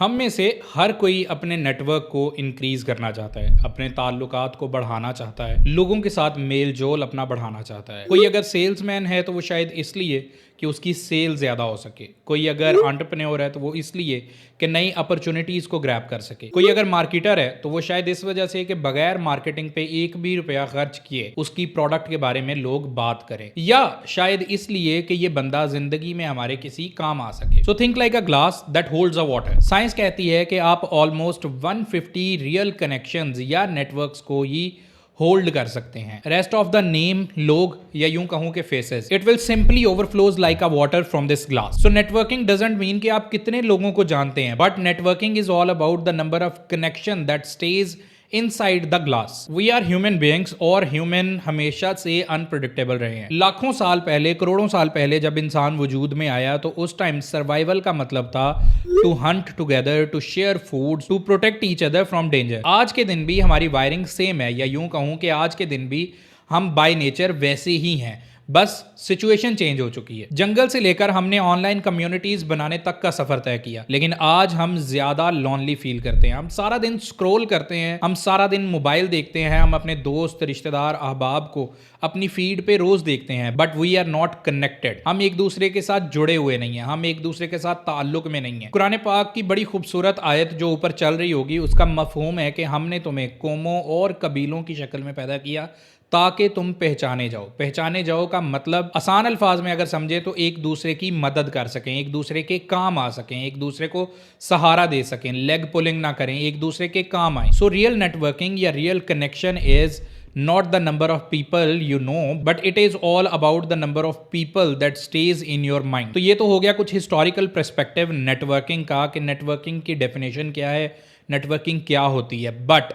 हम में से हर कोई अपने नेटवर्क को इंक्रीज करना चाहता है, अपने ताल्लुकात को बढ़ाना चाहता है, लोगों के साथ मेल जोल अपना बढ़ाना चाहता है। कोई अगर सेल्समैन है तो वो शायद इसलिए कि उसकी सेल ज़्यादा हो सके। कोई अगर एंटरप्रेन्योर है तो वो इसलिए कि नई अपॉर्चुनिटीज़ को ग्रैब कर सके। कोई अगर मार्केटर है तो वो शायद इस वजह से कि बगैर मार्केटिंग पे एक भी रुपया खर्च किए उसकी प्रोडक्ट के बारे में लोग बात करें, या शायद इसलिए कि ये बंदा जिंदगी में हमारे किसी काम आ सके। So think like a glass that holds a water. Science कहती है कि आप ऑलमोस्ट 150 रियल कनेक्शंस या नेटवर्क्स को ही होल्ड कर सकते हैं। रेस्ट ऑफ द नेम, लोग या यूं कहूं के faces, it will simply overflows like a water from this glass. So networking doesn't mean कि आप कितने लोगों को जानते हैं, but networking is all about the number of connection that stage inside the glass. We are human beings, और human हमेशा से अनप्रिडिक्टेबल रहे हैं। लाखों साल पहले, करोड़ों साल पहले जब इंसान वजूद में आया तो उस टाइम सर्वाइवल का मतलब था to hunt together, to share food, to protect each other from danger. आज के दिन भी हमारी वायरिंग सेम है, या यूं कहूं कि आज के दिन भी हम बाय नेचर वैसे ही हैं, बस सिचुएशन चेंज हो चुकी है। जंगल से लेकर हमने ऑनलाइन कम्युनिटीज बनाने तक का सफर तय किया, लेकिन आज हम ज्यादा लॉनली फील करते हैं। हम सारा दिन स्क्रॉल करते हैं, हम सारा दिन मोबाइल देखते हैं, हम अपने दोस्त, रिश्तेदार, अहबाब को अपनी फीड पे रोज देखते हैं, but we are not connected. हम एक दूसरे के साथ जुड़े हुए नहीं है, हम एक दूसरे के साथ ताल्लुक में नहीं है। कुरान पाक की बड़ी खूबसूरत आयत जो ऊपर चल रही होगी, उसका मफहूम है कि हमने तुम्हें कौमों और कबीलों की शक्ल में पैदा किया ताकि तुम पहचाने जाओ। पहचाने जाओ का मतलब आसान अल्फाज में अगर समझे तो एक दूसरे की मदद कर सकें, एक दूसरे के काम आ सकें, एक दूसरे को सहारा दे सकें, लेग पुलिंग ना करें, एक दूसरे के काम आए। सो रियल नेटवर्किंग या real connection is not the number of people you know, but it is all about the number of people that stays in your mind. तो ये तो हो गया कुछ हिस्टोरिकल पर्सपेक्टिव नेटवर्किंग का, कि नेटवर्किंग की डेफिनेशन क्या है, नेटवर्किंग क्या होती है। बट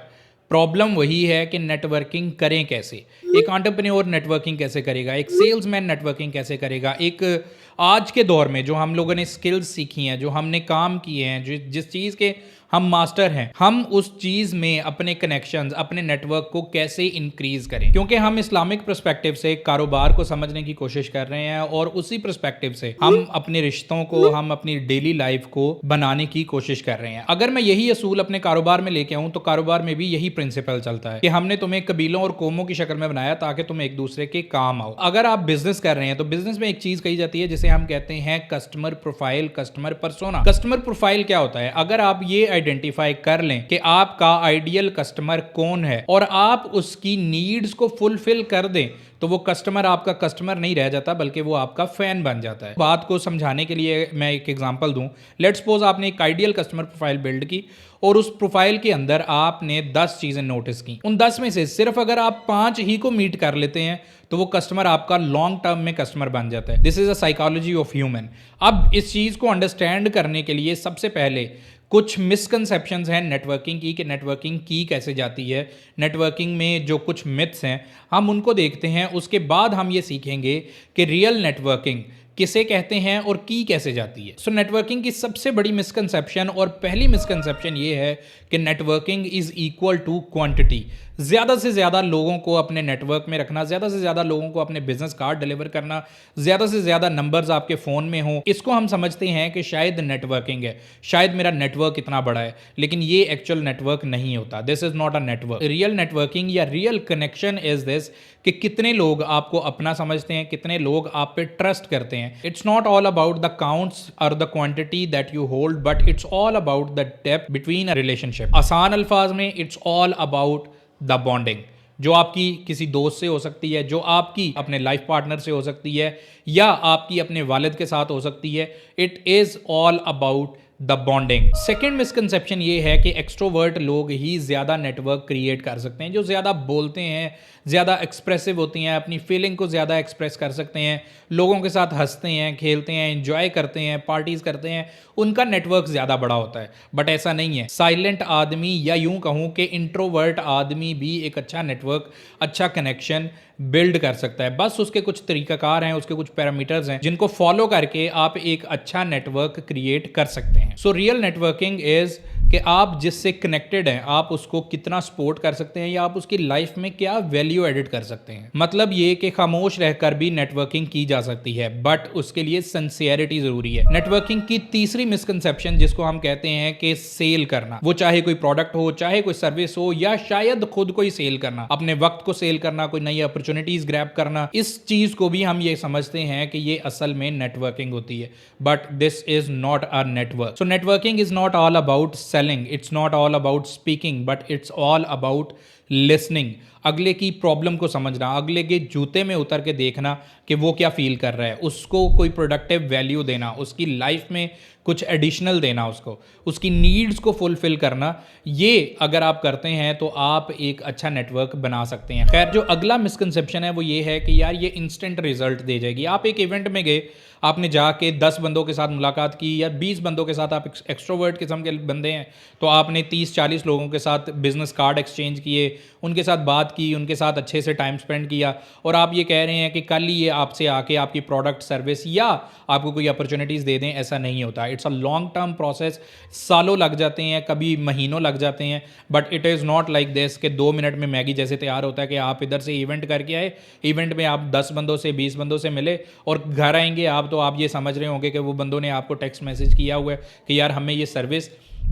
प्रॉब्लम वही है कि नेटवर्किंग करें कैसे। एक एंटरप्रेन्योर नेटवर्किंग कैसे करेगा, एक सेल्समैन नेटवर्किंग कैसे करेगा, एक आज के दौर में जो हम लोगों ने स्किल्स सीखी हैं, जो हमने काम किए हैं, जिस चीज़ के हम मास्टर हैं, हम उस चीज़ में अपने कनेक्शंस, अपने नेटवर्क को कैसे इंक्रीज करें। क्योंकि हम इस्लामिक पर्सपेक्टिव से कारोबार को समझने की कोशिश कर रहे हैं, और उसी पर्सपेक्टिव से हम अपने रिश्तों को, हम अपनी डेली लाइफ को बनाने की कोशिश कर रहे हैं। अगर मैं यही असूल अपने कारोबार में लेके आऊं तो कारोबार में भी यही प्रिंसिपल चलता है कि हमने तुम्हें कबीलों और कौमों की शक्ल में बनाया ताकि तुम एक दूसरे के काम आओ। अगर आप बिजनेस कर रहे हैं तो बिजनेस में एक चीज कही जाती है जिसे हम कहते हैं customer profile, customer persona. Customer profile क्या होता है? अगर आप ये आइडेंटिफाई कर लें कि आपका आइडियल कस्टमर कौन है और आप उसकी नीड्स को फुलफिल कर दें, तो वो कस्टमर आपका कस्टमर नहीं रह जाता, बल्कि वो आपका फैन बन जाता है। बात को समझाने के लिए मैं एक एग्जांपल दूं। लेट्स सपोज आपने एक आइडियल कस्टमर प्रोफाइल बिल्ड की, और उस प्रोफाइल के अंदर आपने 10 चीजें नोटिस की। उन 10 में से सिर्फ अगर आप 5 ही को मीट कर लेते हैं तो वो कस्टमर आपका लॉन्ग टर्म में कस्टमर बन जाता है। This is a psychology of human. अब इस चीज को अंडरस्टैंड करने के लिए सबसे पहले कुछ मिसकंसेप्शंस हैं नेटवर्किंग की, कि नेटवर्किंग की कैसे जाती है। नेटवर्किंग में जो कुछ मिथ्स हैं हम उनको देखते हैं, उसके बाद हम ये सीखेंगे कि रियल नेटवर्किंग किसे कहते हैं और की कैसे जाती है। सो नेटवर्किंग की सबसे बड़ी मिसकंसेप्शन, और पहली मिसकंसेप्शन ये है कि networking is equal to quantity. ज़्यादा से ज़्यादा लोगों को अपने नेटवर्क में रखना, ज़्यादा से ज़्यादा लोगों को अपने बिजनेस कार्ड डिलीवर करना, ज़्यादा से ज़्यादा नंबर्स आपके फ़ोन में हों, इसको हम समझते हैं कि शायद नेटवर्किंग है, शायद मेरा नेटवर्क इतना बड़ा है, लेकिन ये एक्चुअल नेटवर्क नहीं होता। This is not a network. Real networking या रियल कनेक्शन इज़ दिस, कि कितने लोग आपको अपना समझते हैं, कितने लोग आप पे ट्रस्ट करते हैं। It's not all about the counts or the quantity that you hold, but it's all about the depth between a relationship. आसान अल्फाज में it's all about the bonding, जो आपकी किसी दोस्त से हो सकती है, जो आपकी अपने लाइफ पार्टनर से हो सकती है, या आपकी अपने वालिद के साथ हो सकती है। It is all about the bonding. Second misconception ये है कि एक्सट्रोवर्ट लोग ही ज्यादा नेटवर्क क्रिएट कर सकते हैं, जो ज्यादा बोलते हैं, ज्यादा एक्सप्रेसिव होती हैं, अपनी फीलिंग को ज्यादा एक्सप्रेस कर सकते हैं, लोगों के साथ हंसते हैं, खेलते हैं, एंजॉय करते हैं, पार्टीज करते हैं, उनका नेटवर्क ज्यादा बड़ा होता है। बट ऐसा नहीं है। साइलेंट आदमी, या यूं कहूं कि इंट्रोवर्ट आदमी भी एक अच्छा नेटवर्क, अच्छा कनेक्शन बिल्ड कर सकता है। बस उसके कुछ तरीकाकार हैं, उसके कुछ पैरामीटर्स हैं जिनको फॉलो करके आप एक अच्छा नेटवर्क क्रिएट कर सकते हैं। सो रियल नेटवर्किंग इज कि आप जिससे कनेक्टेड हैं आप उसको कितना सपोर्ट कर सकते हैं या आप उसकी लाइफ में क्या वैल्यू एडिट कर सकते हैं। मतलब ये कि खामोश रहकर भी नेटवर्किंग की जा सकती है, बट उसके लिए सिंसियरिटी जरूरी है। नेटवर्किंग की तीसरी मिसकंसेप्शन जिसको हम कहते हैं कि सेल करना, वो चाहे कोई प्रोडक्ट हो, चाहे कोई सर्विस हो, या शायद खुद को ही सेल करना, अपने वक्त को सेल करना, कोई नई अपॉर्चुनिटीज ग्रैब करना, इस चीज को भी हम ये समझते हैं कि ये असल में नेटवर्किंग होती है, but this is not a network. So networking is not all about selling, it's not all about speaking, but it's all about listening. अगले की प्रॉब्लम को समझना, अगले के जूते में उतर के देखना कि वो क्या फील कर रहा है, उसको कोई प्रोडक्टिव वैल्यू देना, उसकी लाइफ में कुछ एडिशनल देना, उसको उसकी नीड्स को फुलफिल करना। ये अगर आप करते हैं तो आप एक अच्छा नेटवर्क बना सकते हैं। खैर, जो अगला मिसकंसेप्शन है वो ये है कि यार ये इंस्टेंट रिजल्ट दे जाएगी। आप एक इवेंट में गए, आपने जाके 10 बंदों के साथ मुलाकात की या 20 बंदों के साथ, आप एक्सट्रोवर्ट किस्म के बंदे हैं तो आपने 30-40 लोगों के साथ बिजनेस कार्ड एक्सचेंज किए, उनके साथ बात की, उनके साथ अच्छे से टाइम स्पेंड किया, और आप ये कह रहे हैं कि कल ही ये आपसे आके आपकी प्रोडक्ट सर्विस या आपको कोई अपॉर्चुनिटीज़ दे दें। ऐसा नहीं होता। It's a long term process, सालों लग जाते हैं, कभी महीनों लग जाते हैं, but it is not like this कि 2 मिनट में मैगी जैसे तैयार होता है कि आप इधर से इवेंट करके आए, इवेंट में आप 10 बंदों से 20 बंदों से मिले और घर आएंगे आप तो आप ये समझ रहे होंगे कि वो बंदों ने आपको टेक्स्ट मैसेज किया हुआ है कि यार हमें ये सर्विस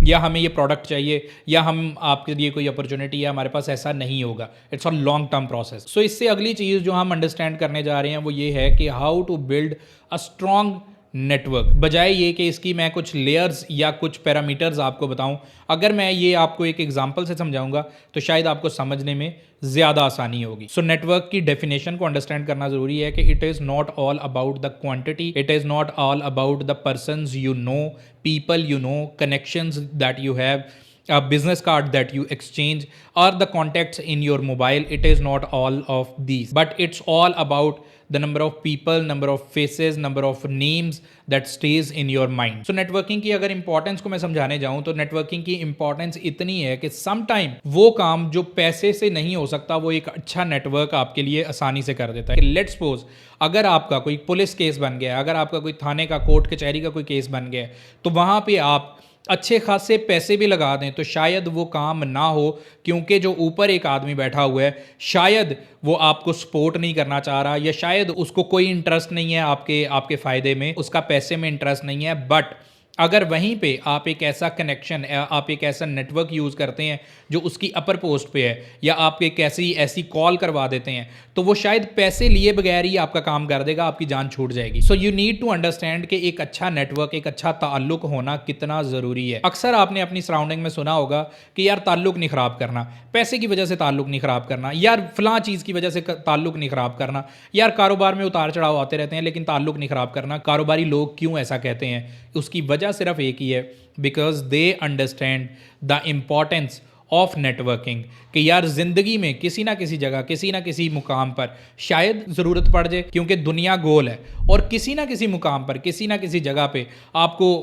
या हमें ये प्रोडक्ट चाहिए या हम आपके लिए कोई अपॉर्चुनिटी है हमारे पास। ऐसा नहीं होगा। It's a long term process. So इससे अगली चीज़ जो हम अंडरस्टैंड करने जा रहे हैं वो ये है कि how to build a strong network, बजाय ये कि इसकी मैं कुछ लेयर्स या कुछ पैरामीटर्स आपको बताऊं। अगर मैं ये आपको एक एग्जांपल से समझाऊंगा तो शायद आपको समझने में ज़्यादा आसानी होगी। सो नेटवर्क की डेफिनेशन को अंडरस्टैंड करना ज़रूरी है कि it is not all about the quantity, it is not all about the persons you know, people you know, connections that you have, a business card that you exchange, or the contacts in your mobile. It is not all of these, but it's all about the number of people, number of faces, number of names that stays in your mind. So networking की अगर importance को मैं समझाने जाऊं तो networking की importance इतनी है कि समटाइम वो काम जो पैसे से नहीं हो सकता वो एक अच्छा नेटवर्क आपके लिए आसानी से कर देता है। लेट्स सपोज अगर आपका कोई पुलिस केस बन गया, अगर आपका कोई थाने का, कोर्ट कचहरी का कोई केस बन गया, तो वहां पे आप अच्छे खासे पैसे भी लगा दें तो शायद वो काम ना हो, क्योंकि जो ऊपर एक आदमी बैठा हुआ है शायद वो आपको सपोर्ट नहीं करना चाह रहा, या शायद उसको कोई इंटरेस्ट नहीं है आपके फ़ायदे में, उसका पैसे में इंटरेस्ट नहीं है। बट अगर वहीं पे आप एक ऐसा कनेक्शन, आप एक ऐसा नेटवर्क यूज़ करते हैं जो उसकी अपर पोस्ट पे है, या आप एक ऐसी कॉल करवा देते हैं, तो वो शायद पैसे लिए बगैर ही आपका काम कर देगा, आपकी जान छूट जाएगी। So you need to understand कि एक अच्छा नेटवर्क, एक अच्छा ताल्लुक होना कितना ज़रूरी है। अक्सर आपने अपनी सराउंडिंग में सुना होगा कि यार ताल्लुक नहीं ख़राब करना, पैसे की वजह से ताल्लुक नहीं ख़राब करना, यार फलां चीज़ की वजह से ताल्लुक नहीं ख़राब करना, यार कारोबार में उतार चढ़ाव आते रहते हैं लेकिन ताल्लुक नहीं ख़राब करना। कारोबारी लोग क्यों ऐसा कहते हैं? उसकी वजह सिर्फ एक ही है, because they understand the importance of networking, कि यार जिंदगी में किसी ना किसी जगह, किसी ना किसी मुकाम पर शायद ज़रूरत पड़ जाए, क्योंकि दुनिया गोल है और किसी ना किसी मुकाम पर, किसी ना किसी जगह पे आपको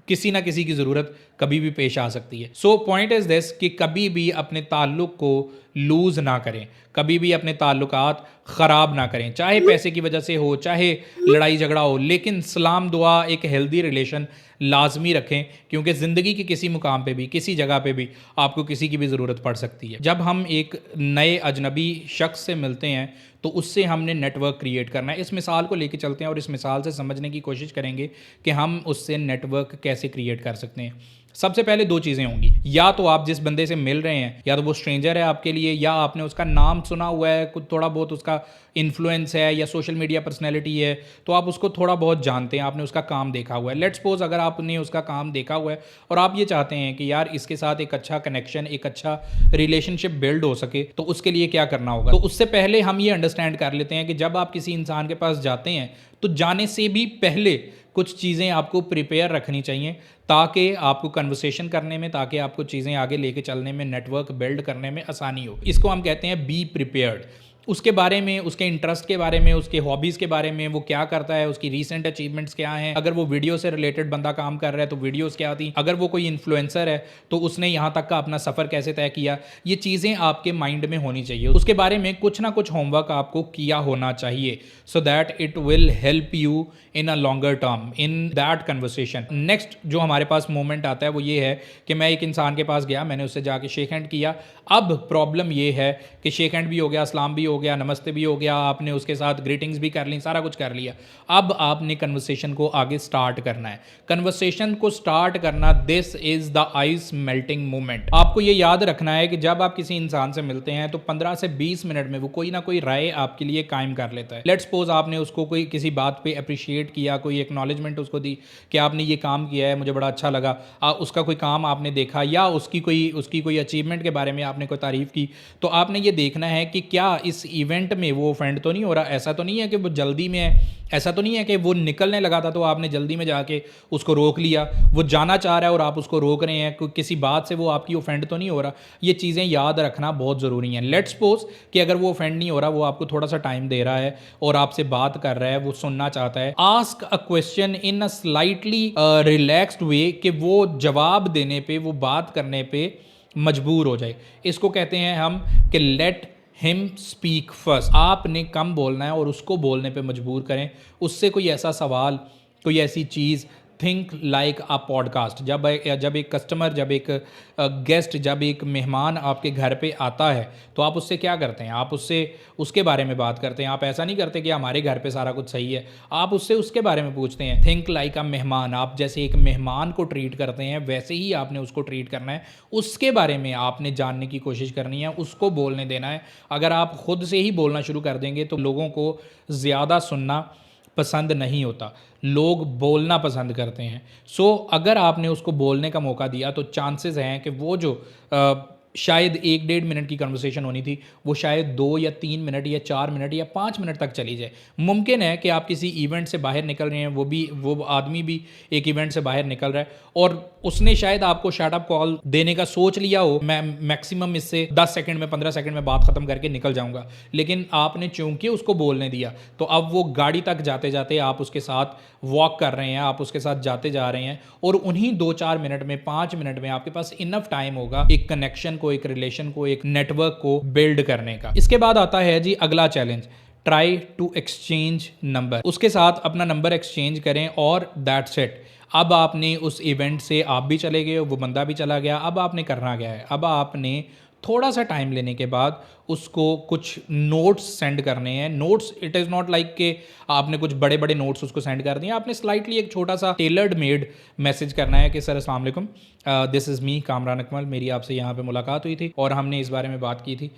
किसी ना किसी की ज़रूरत कभी भी पेश आ सकती है। सो पॉइंट इज़ दिस कि कभी भी अपने ताल्लुक़ को लूज़ ना करें, कभी भी अपने ताल्लुकात ख़राब ना करें, चाहे पैसे की वजह से हो, चाहे लड़ाई झगड़ा हो, लेकिन सलाम दुआ, एक हेल्दी रिलेशन लाजमी रखें, क्योंकि ज़िंदगी के किसी मुकाम पे भी, किसी जगह पे भी आपको किसी की भी ज़रूरत पड़ सकती है। जब हम एक नए अजनबी शख्स से मिलते हैं तो उससे हमने नेटवर्क क्रिएट करना है। इस मिसाल को लेके चलते हैं और इस मिसाल से समझने की कोशिश करेंगे कि हम उससे नेटवर्क कैसे क्रिएट कर सकते हैं। सबसे पहले 2 चीज़ें होंगी, या तो आप जिस बंदे से मिल रहे हैं या तो वो स्ट्रेंजर है आपके लिए, या आपने उसका नाम सुना हुआ है, कुछ थोड़ा बहुत उसका इन्फ्लुएंस है, या सोशल मीडिया पर्सनैलिटी है तो आप उसको थोड़ा बहुत जानते हैं, आपने उसका काम देखा हुआ है। लेट्स सपोज अगर आपने उसका काम देखा हुआ है और आप ये चाहते हैं कि यार इसके साथ एक अच्छा कनेक्शन, एक अच्छा रिलेशनशिप बिल्ड हो सके, तो उसके लिए क्या करना होगा। तो उससे पहले हम ये अंडरस्टैंड कर लेते हैं कि जब आप किसी इंसान के पास जाते हैं तो जाने से भी पहले कुछ चीज़ें आपको प्रिपेयर रखनी चाहिए, ताकि आपको कन्वर्सेशन करने में, ताकि आपको चीज़ें आगे लेके चलने में, नेटवर्क बिल्ड करने में आसानी हो। इसको हम कहते हैं बी प्रिपेयर्ड। उसके बारे में, उसके इंटरेस्ट के बारे में, उसके हॉबीज़ के बारे में, वो क्या करता है, उसकी रीसेंट अचीवमेंट्स क्या हैं। अगर वो वीडियो से रिलेटेड बंदा काम कर रहा है तो वीडियोस क्या थी, अगर वो कोई इन्फ्लुएंसर है तो उसने यहाँ तक का अपना सफ़र कैसे तय किया। ये चीज़ें आपके माइंड में होनी चाहिए। उसके बारे में कुछ ना कुछ होमवर्क आपको किया होना चाहिए, so that it will help you in a longer term in that conversation. Next जो हमारे पास मोमेंट आता है वो ये है कि मैं एक इंसान के पास गया, मैंने उससे जाके शेक हैंड किया। अब प्रॉब्लम ये है कि शेक हैंड भी हो गया, सलाम भी हो गया, नमस्ते भी हो गया, आपने उसके साथ ग्रीटिंग्स भी कर ली, सारा कुछ कर लिया। अब आपने कन्वर्सेशन को आगे स्टार्ट करना है। कन्वर्सेशन को स्टार्ट करना, this is the ice melting moment. आपको ये याद रखना है कि जब आप किसी इंसान से मिलते हैं तो 15 से 20 मिनट में वो कोई ना कोई राय आपके लिए कायम कर लेता है। लेट्स सपोज आपने उसको कोई किसी बात पे अप्रिशिएट किया, कोई एक्नॉलेजमेंट उसको दी कि आपने ये काम किया है, मुझे बड़ा अच्छा लगा। उसका कोई काम आपने देखा या उसकी कोई अचीवमेंट के बारे में आपने कोई तारीफ की, तो आपने ये देखना है कि क्या इस इवेंट में वो ऑफेंड तो नहीं हो रहा। ऐसा तो नहीं है कि वो जल्दी में है, ऐसा तो नहीं है कि वो निकलने लगा था तो आपने जल्दी में जाके उसको रोक लिया, वो जाना चाह रहा है और आप उसको रोक रहे हैं, किसी बात से वो आपकी ऑफेंड तो नहीं हो रहा। ये चीज़ें याद रखना बहुत ज़रूरी है। लेट्स सपोज कि अगर वो ऑफेंड नहीं हो रहा, वो आपको थोड़ा सा टाइम दे रहा है और आपसे बात कर रहा है, वो सुनना चाहता है, ask a question in a slightly relaxed way कि वो जवाब देने पे, वो बात करने पे मजबूर हो जाए। इसको कहते हैं हम कि लेट हिम स्पीक फर्स्ट। आपने कम बोलना है और उसको बोलने पे मजबूर करें। उससे कोई ऐसा सवाल, कोई ऐसी चीज़, थिंक लाइक अ पॉडकास्ट। जब एक कस्टमर, जब एक गेस्ट, जब एक मेहमान आपके घर पे आता है तो आप उससे क्या करते हैं, आप उससे उसके बारे में बात करते हैं। आप ऐसा नहीं करते कि हमारे घर पे सारा कुछ सही है, आप उससे उसके बारे में पूछते हैं। थिंक लाइक अ मेहमान। आप जैसे एक मेहमान को ट्रीट करते हैं वैसे ही आपने उसको ट्रीट करना है। उसके बारे में आपने जानने की कोशिश करनी है, उसको बोलने देना है। अगर आप खुद से ही बोलना शुरू कर देंगे तो लोगों को ज़्यादा सुनना पसंद नहीं होता, लोग बोलना पसंद करते हैं। सो अगर आपने उसको बोलने का मौका दिया तो चांसेस हैं कि वो जो शायद 1-1.5 मिनट की कन्वर्सेशन होनी थी वो शायद 2 या 3 मिनट या 4 मिनट या 5 मिनट तक चली जाए। मुमकिन है कि आप किसी इवेंट से बाहर निकल रहे हैं, वो आदमी भी एक इवेंट से बाहर निकल रहा है और उसने शायद आपको शट अप कॉल देने का सोच लिया हो, मैं मैक्सिमम इससे 10 सेकंड में, 15 सेकंड में बात ख़त्म करके निकल जाऊंगा, लेकिन आपने चूंकि उसको बोलने दिया तो अब वो गाड़ी तक जाते जाते आप उसके साथ वॉक कर रहे हैं, आप उसके साथ जाते जा रहे हैं और उन्हीं 2-4 मिनट में, 5 मिनट में आपके पास इनफ टाइम होगा एक कनेक्शन को, एक रिलेशन को, एक नेटवर्क को बिल्ड करने का। इसके बाद आता है जी अगला challenge, try to exchange number. उसके साथ अपना नंबर एक्सचेंज करें और दैट्स इट। अब आपने उस इवेंट से आप भी चले गए, वो बंदा भी चला गया। अब आपने करना क्या है, अब आपने थोड़ा सा टाइम लेने के बाद उसको कुछ नोट्स सेंड करने हैं। Notes, it is not like कि आपने कुछ बड़े बड़े नोट्स उसको सेंड कर दिए, आपने स्लाइटली एक छोटा सा टेलर्ड मेड मैसेज करना है कि सर अस्सलाम वालेकुम, this is me Kamran Akmal, मेरी आपसे यहाँ पे मुलाकात हुई थी और हमने इस बारे में बात की थी,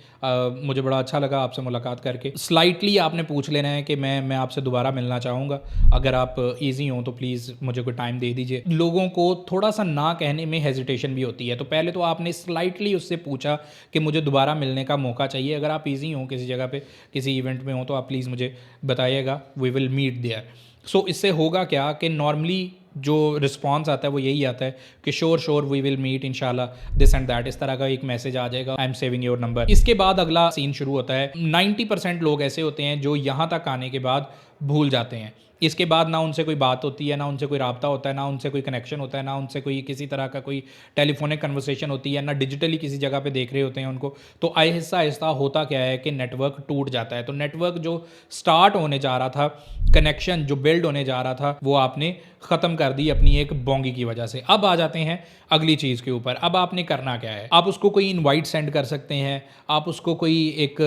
मुझे बड़ा अच्छा लगा आपसे मुलाकात करके। स्लाइटली आपने पूछ लेना है कि मैं आपसे दोबारा मिलना चाहूँगा, अगर आप ईजी हों तो प्लीज़ मुझे कोई टाइम दे दीजिए। लोगों को थोड़ा सा ना कहने में हेजिटेशन भी होती है, तो पहले तो आपने स्लाइटली उससे पूछा कि मुझे दोबारा मिलने का मौका चाहिए, अगर आप ईजी हों, किसी जगह पे, किसी इवेंट में हो तो आप प्लीज़ मुझे बताइएगा, वी विल मीट देयर। सो इससे होगा क्या कि नॉर्मली जो रिस्पॉन्स आता है वो यही आता है कि श्योर वी विल मीट इंशाल्लाह, दिस एंड दैट, इस तरह का एक मैसेज आ जाएगा, I am saving your number. इसके बाद अगला सीन शुरू होता है। 90% लोग ऐसे होते हैं जो यहाँ तक आने के बाद भूल जाते हैं। इसके बाद ना उनसे कोई बात होती है, ना उनसे कोई राब्ता होता है, ना उनसे कोई कनेक्शन होता है, ना उनसे कोई किसी तरह का कोई टेलीफोनिक कन्वर्सेशन होती है, ना डिजिटली किसी जगह पे देख रहे होते हैं उनको। तो आहिस्ता आहिस्ता होता क्या है कि नेटवर्क टूट जाता है। तो नेटवर्क जो स्टार्ट होने जा रहा था, कनेक्शन जो बिल्ड होने जा रहा था, वो आपने ख़त्म कर दी अपनी एक बोंगी की वजह से। अब आ जाते हैं अगली चीज़ के ऊपर। अब आपने करना क्या है, आप उसको कोई इनवाइट सेंड कर सकते हैं, आप उसको कोई एक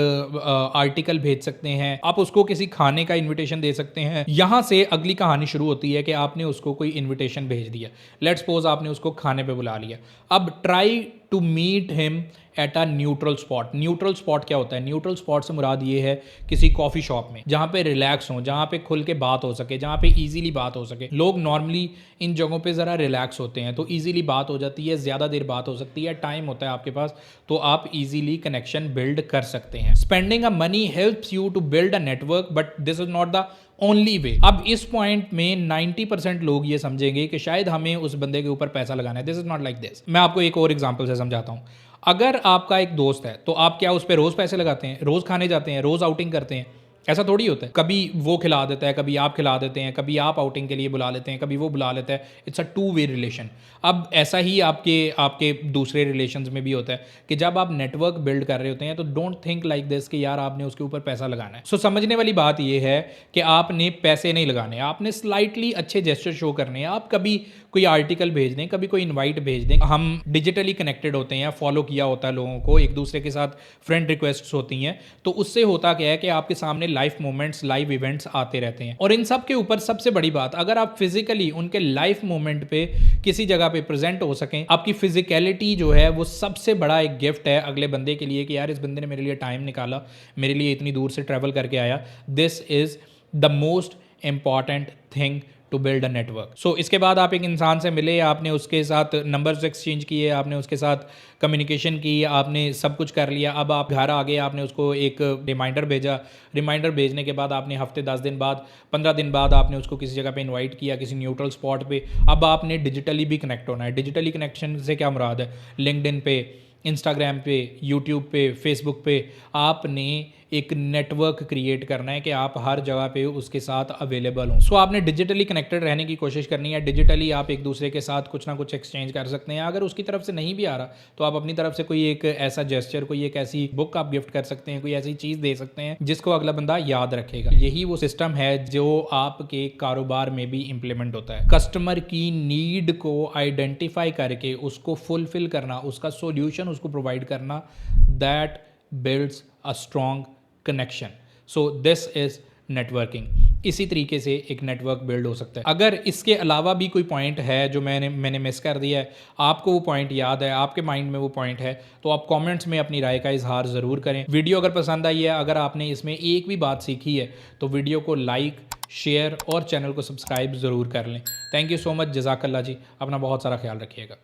आर्टिकल भेज सकते हैं, आप उसको किसी खाने का इन्विटेशन दे सकते हैं। यहाँ से अगली कहानी शुरू होती है कि आपने उसको कोई इन्विटेशन भेज दिया, लेट्स सपोज आपने उसको खाने पे बुला लिया। अब try to meet him at a neutral spot. Neutral spot क्या होता है, न्यूट्रल स्पॉट से मुराद ये है किसी कॉफ़ी शॉप में जहाँ पे रिलैक्स हो, जहाँ पे खुल के बात हो सके, जहाँ पे इजीली बात हो सके। लोग नॉर्मली इन जगहों पे ज़रा रिलैक्स होते हैं तो इजीली बात हो जाती है, ज़्यादा देर बात हो सकती है, टाइम होता है आपके पास, तो आप इजीली कनेक्शन बिल्ड कर सकते हैं। Spending a money helps you to build a network but this is not the only way. अब इस पॉइंट में 90% लोग ये समझेंगे कि शायद हमें उस बंदे के ऊपर पैसा लगाना है। This is not like this. मैं आपको एक और एग्जांपल से समझाता हूँ। अगर आपका एक दोस्त है तो आप क्या उस पर रोज़ पैसे लगाते हैं, रोज़ खाने जाते हैं, रोज़ आउटिंग करते हैं? ऐसा थोड़ी होता है। कभी वो खिला देता है, कभी आप खिला देते हैं, कभी आप आउटिंग के लिए बुला लेते हैं, कभी वो बुला लेता है। It's a two way relation. अब ऐसा ही आपके आपके दूसरे रिलेशंस में भी होता है कि जब आप नेटवर्क बिल्ड कर रहे होते हैं तो डोंट थिंक लाइक दिस कि यार आपने उसके ऊपर पैसा लगाना है। सो समझने वाली बात ये है कि आपने पैसे नहीं लगाने, आपने स्लाइटली अच्छे जेस्चर शो करने हैं। आप कभी कोई आर्टिकल भेज दें, कभी कोई इनवाइट भेज दें। हम डिजिटली कनेक्टेड होते हैं, फॉलो किया होता है लोगों को, एक दूसरे के साथ फ्रेंड रिक्वेस्ट्स होती हैं, तो उससे होता क्या है कि आपके सामने लाइफ मोमेंट्स, लाइव इवेंट्स आते रहते हैं। और इन सब के ऊपर सबसे बड़ी बात, अगर आप फिजिकली उनके लाइफ मोमेंट पे किसी जगह पे प्रेजेंट हो सकें, आपकी फिजिकलिटी जो है वो सबसे बड़ा एक गिफ्ट है अगले बंदे के लिए कि यार इस बंदे ने मेरे लिए टाइम निकाला, मेरे लिए इतनी दूर से ट्रैवल करके आया। This is the most important thing to build a network. So इसके बाद आप एक इंसान से मिले, आपने उसके साथ नंबर्स एक्सचेंज किए, आपने उसके साथ कम्युनिकेशन की, आपने सब कुछ कर लिया। अब आप घर आ गए, आपने उसको एक रिमाइंडर भेजा। रिमाइंडर भेजने के बाद आपने हफ्ते 10 दिन बाद, 15 दिन बाद आपने उसको किसी जगह पे इनवाइट किया, किसी न्यूट्रल स्पॉट पे। अब आपने डिजिटली भी कनेक्ट होना है। डिजिटली कनेक्शन से क्या मुराद है? लिंक्डइन पे, इंस्टाग्राम पे, यूट्यूब पे, फेसबुक पे आपने एक नेटवर्क क्रिएट करना है कि आप हर जगह पे उसके साथ अवेलेबल हों। सो आपने डिजिटली कनेक्टेड रहने की कोशिश करनी है। डिजिटली आप एक दूसरे के साथ कुछ ना कुछ एक्सचेंज कर सकते हैं। अगर उसकी तरफ से नहीं भी आ रहा तो आप अपनी तरफ से कोई एक ऐसा जेस्चर, कोई एक ऐसी बुक आप गिफ्ट कर सकते हैं, कोई ऐसी चीज़ दे सकते हैं जिसको अगला बंदा याद रखेगा। यही वो सिस्टम है जो आपके कारोबार में भी इम्प्लीमेंट होता है। कस्टमर की नीड को आइडेंटिफाई करके उसको फुलफिल करना, उसका सोल्यूशन उसको प्रोवाइड करना, that builds a strong connection. So this is networking. इसी तरीके से एक नेटवर्क बिल्ड हो सकता है। अगर इसके अलावा भी कोई पॉइंट है जो मैंने मिस कर दिया है, आपको वो पॉइंट याद है, आपके माइंड में वो पॉइंट है, तो आप कमेंट्स में अपनी राय का इजहार ज़रूर करें। वीडियो अगर पसंद आई है, अगर आपने इसमें एक भी बात सीखी है, तो वीडियो को लाइक, शेयर और चैनल को सब्सक्राइब ज़रूर कर लें। Thank you so much. जज़ाकल्लाह जी। अपना बहुत सारा ख्याल रखिएगा।